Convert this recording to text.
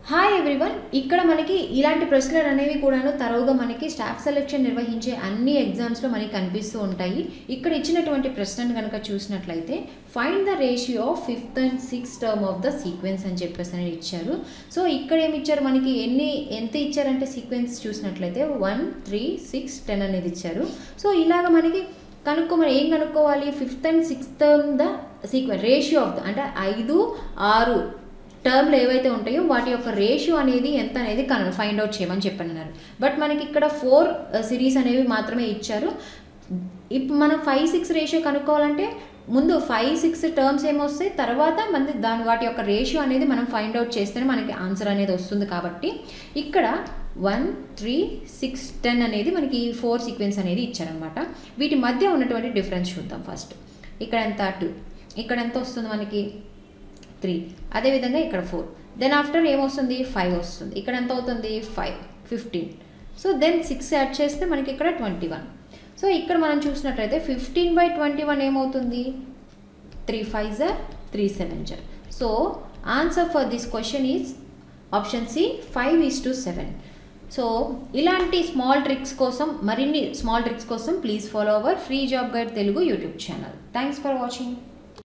Hi everyone, ఇక్కడ మనకి ఇలాంటి ప్రశ్నలు అనేవి కూడాను తరోగా మనకి స్టాఫ్ సెలెక్షన్ నిర్వహించే అన్ని ఎగ్జామ్స్లో మనకి కనిపిస్తూ ఉంటాయి. ఇక్కడ ఇచ్చినటువంటి ప్రశ్నను కనుక చూసినట్లయితే find the ratio of 5th and 6th term of the sequence అని చెప్పేసి అనేది ఇచ్చారు. సో ఇక్కడ ఏమి ఇచ్చారు, మనకి ఎంత ఇచ్చారంటే సీక్వెన్స్ చూసినట్లయితే 1, 3, 6, 10 అనేది ఇచ్చారు. సో ఇలాగ మనకి ఏం కనుక్కోవాలి, 5th and 6th term the sequence ratio of the అంటే 5, 6 టర్మ్లు ఏవైతే ఉంటాయో వాటి యొక్క రేషియో అనేది ఎంత అనేది ఫైండ్ అవుట్ చేయమని చెప్పన్నారు. బట్ మనకి ఇక్కడ 4 సిరీస్ అనేవి మాత్రమే ఇచ్చారు. ఇప్పుడు మనం 5, 6 రేషియో కనుక్కోవాలంటే ముందు 5, 6 టర్మ్స్ ఏమొస్తాయి, తర్వాత వాటి యొక్క రేషియో అనేది మనం ఫైండ్ అవుట్ చేస్తేనే మనకి ఆన్సర్ అనేది వస్తుంది. కాబట్టి ఇక్కడ 1, 3, 6, 10 అనేది మనకి 4 సీక్వెన్స్ అనేది ఇచ్చారనమాట. వీటి మధ్య ఉన్నటువంటి డిఫరెన్స్ చూద్దాం. ఫస్ట్ ఇక్కడ ఎంత 2, ఇక్కడ ఎంత వస్తుంది మనకి 3, అదేవిధంగా ఇక్కడ 4, దెన్ ఆఫ్టర్ ఏమొస్తుంది 5 వస్తుంది. ఇక్కడ ఎంత అవుతుంది 5, 15. సో దెన్ 6 యాడ్ చేస్తే మనకి ఇక్కడ 21. సో ఇక్కడ మనం చూసినట్లయితే 15/21 ఏమవుతుంది, 3 5s are 3 7s. So answer for this question is option C 5:7. So ఇలాంటి మరిన్ని స్మాల్ ట్రిక్స్ కోసం please follow our free job guide Telugu YouTube channel. Thanks for watching.